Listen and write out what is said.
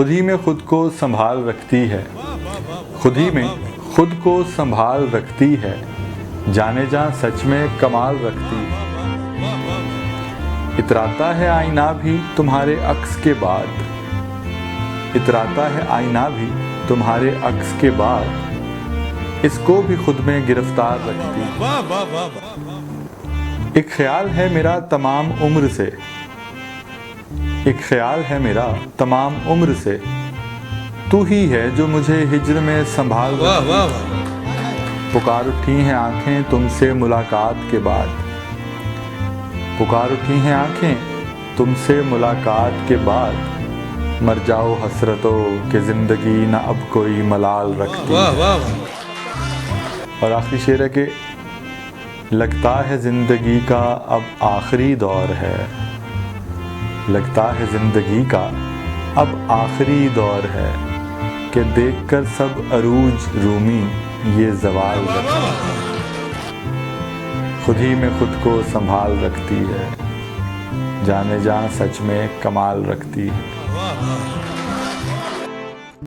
खुद ही में खुद को संभाल रखती है, खुद ही में खुद को संभाल रखती है, जाने जा सच में कमाल रखती है। इतराता है आईना भी तुम्हारे अक्स के बाद, इतराता है आईना भी तुम्हारे अक्स के बाद, इसको भी खुद में गिरफ्तार रखती है। एक ख्याल है मेरा तमाम उम्र से, एक ख्याल है मेरा तमाम उम्र से, तू ही है जो मुझे हिज्र में संभाल रखती है। पुकार उठी हैं आंखें तुमसे मुलाकात के बाद, पुकार उठी हैं आंखें तुमसे मुलाकात के बाद, मर जाओ हसरतों कि जिंदगी ना अब कोई मलाल रखती है। और आखिरी शेर है कि लगता है जिंदगी का अब आखिरी दौर है, लगता है जिंदगी का अब आखिरी दौर है, कि देखकर सब अरूज रूमी ये ज़वाल रखती है। खुद ही में खुद को संभाल रखती है, जाने जा सच में कमाल रखती है।